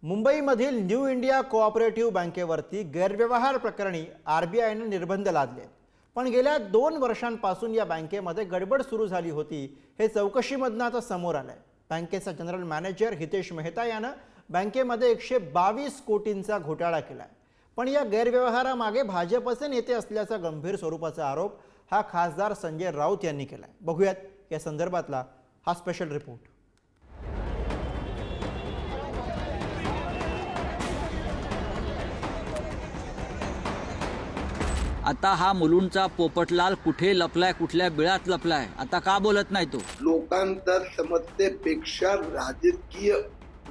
मुंबईमधील new India cooperative बँकेवरती गैरव्यवहार प्रकरणी आरबीआयने निर्बंध लादले, पण गेल्या 2 वर्षांपासून या बँकेमध्ये गडबड सुरू झाली होती हे चौकशीमधनं आता समोर आलंय। बँकेचा जनरल मॅनेजर हितेश मेहता यानं बँकेमध्ये 122 कोटींचा घोटाळा केलाय, पण या गैरव्यवहारामागे भाजपचे नेते असल्याचा गंभीर स्वरूपाचा आरोप हा खासदार संजय राऊत यांनी केलाय। बघूयात या संदर्भातला हा स्पेशल रिपोर्ट। आता हा मुलुंडचा पोपटलाल कुठे लपलाय, कुठल्या बिळात लपलाय, आता का बोलत नाही तो? लोकांतर समस्येपेक्षा राजकीय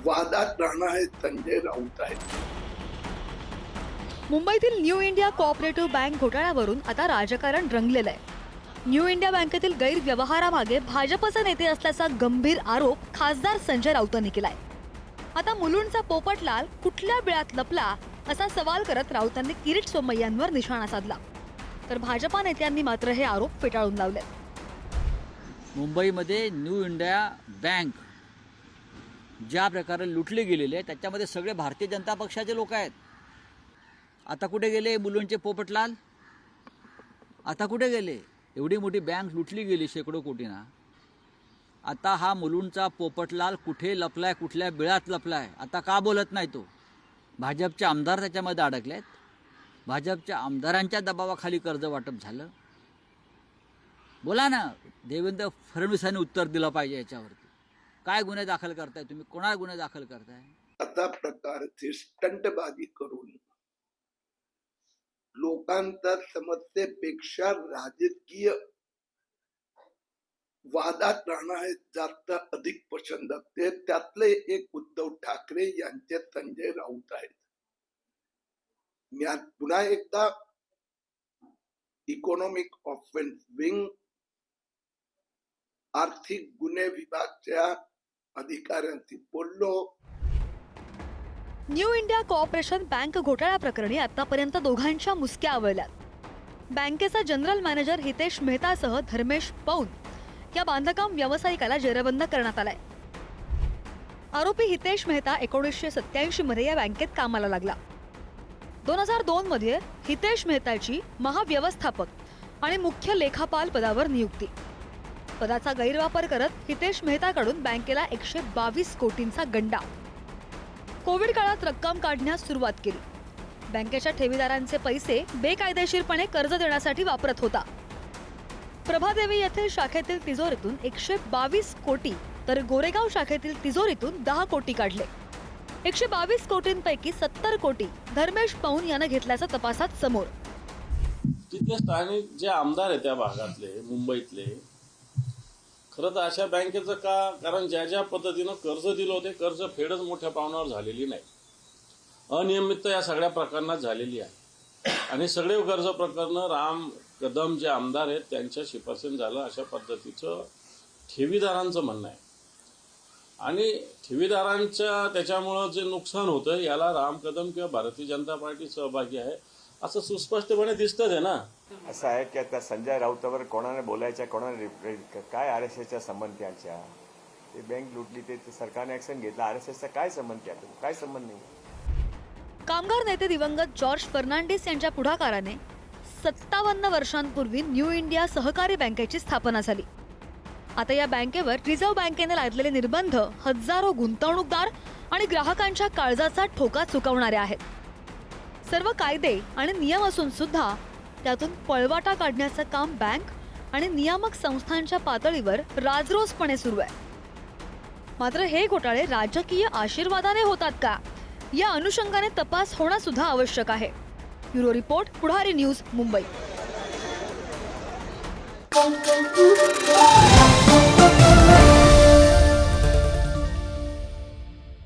वादात राहणारे संजय राऊत आहेत। मुंबईतील न्यू इंडिया कोऑपरेटिव्ह बँक घोटाळ्यावरून आता राजकारण रंगलेलं आहे। न्यू इंडिया बँकेतील गैरव्यवहारामागे भाजपचे नेते असल्याचा गंभीर आरोप खासदार संजय राऊतांनी केलाय। आता मुलुंडचा पोपटलाल कुठल्या बिळात लपला असा सवाल करत राऊतांनी किरीट सोमय्यांवर निशाणा साधला, तर भाजपा नेत्यांनी मात्र हे आरोप फेटाळून लावले। मुंबईमध्ये न्यू इंडिया बँक ज्या प्रकारे लुटली गेलेली आहे त्याच्यामध्ये सगळे भारतीय जनता पक्षाचे लोक आहेत। आता कुठे गेले मुलुंडचे पोपटलाल? आता कुठे गेले? एवढी मोठी बँक लुटली गेली शेकडो कोटींना। आता हा मुलुंडचा पोपटलाल कुठे लपलाय, कुठल्या बिळात लपलाय, आता का बोलत नाही तो? भाजपचे आमदार त्याच्यामध्ये अडकलेत। भाजपच्या आमदारांच्या दबावाखाली कर्ज वाटप झालं। बोला ना, देवेंद्र फडणवीसांनी उत्तर दिलं पाहिजे याच्यावरती। काय गुन्हे दाखल करताय तुम्ही? कोणाला गुन्हे दाखल करताय? अशा प्रकारची स्टंटबाजी करून लोकांतर समस्येपेक्षा राजकीय वादात राहणारे जास्त अधिक पसंत असते। त्यातले एक उद्धव ठाकरे यांचे संजय राऊत आहेत। मी आज पुन्हा एकदा इकॉनॉमिक ऑफेन्स विंग आर्थिक गुन्हे विभागाच्या अधिकाऱ्यांशी बोललो। न्यू इंडिया कॉर्पोरेशन बँक घोटाळा प्रकरणी आतापर्यंत दोघांच्या मुसक्या आवळल्यात। बँकेचा जनरल मॅनेजर हितेश मेहतासह धर्मेश पौन या बांधकाम व्यावसायिकाला जेरबंद करण्यात आलाय। आरोपी हितेश मेहता 1987 मध्ये या बँकेत कामाला लागला। 2002 मध्ये हितेश मेहताची महाव्यवस्थापक आणि मुख्य लेखापाल पदावर नियुक्ती। पदाचा गैरवापर करत हितेश मेहताकडून बँकेला 122 कोटींचा गंडा। कोविड काळात रक्कम काढण्यास सुरुवात केली। बँकेच्या ठेवीदारांचे पैसे बेकायदेशीरपणे कर्ज देण्यासाठी वापरत होता। प्रभादेवी येथील शाखेतील तिजोरीतून 122 कोटी तर गोरेगाव शाखेतील तिजोरीतून 10 कोटी काढले। 122 कोटींपैकी 70 कोटी धर्मेश पौन यानं घेतल्याचं तपासात समोर। तिथले स्थानिक जे आमदार आहेत त्या भागातले, मुंबईतले, खरं तर अशा बँकेचं का? कारण ज्या ज्या पद्धतीनं कर्ज दिलं होते, कर्ज फेडच मोठ्या प्रमाणावर झालेली नाही। अनियमितता या सगळ्या प्रकरणात झालेली आहे आणि सगळे कर्ज प्रकरण राम कदम जे आमदार आहेत त्यांच्या शिफारसीने झालं अशा पद्धतीचं ठेवीदारांचं म्हणणं आहे। आणि ठेवीदारांच्या त्याच्यामुळं जे नुकसान होतं याला राम कदम किंवा भारतीय जनता पार्टी सहभागी आहे असं सुस्पष्टपणे दिसतंच आहे ना। असं आहे की आता संजय राऊतावर कोणाने बोलायच्या, कोणाने काय RSSच्या संबंध त्यांच्या? ते बँक लुटली ते सरकारने ऍक्शन घेतला, RSSचा काय संबंध? त्यात काय संबंध नाही। कामगार नेते दिवंगत जॉर्ज फर्नांडिस यांच्या पुढाकाराने 57 वर्षांपूर्वी न्यू इंडिया सहकारी बँकेची स्थापना झाली। आता या बँकेवर रिझर्व्ह बँकेने लादलेले निर्बंध हजारो गुंतवणूकदार आणि ग्राहकांच्या काळजाचा ठोका चुकवणारे आहेत। सर्व कायदे आणि नियम असून सुद्धा त्यातून पळवाटा काढण्याचं काम बँक आणि नियामक संस्थांच्या पातळीवर राजरोसपणे सुरू आहे। मात्र हे घोटाळे राजकीय आशीर्वादाने होतात का, या अनुषंगाने तपास होणं सुद्धा आवश्यक आहे। ब्युरो रिपोर्ट, पुढारी न्यूज, मुंबई।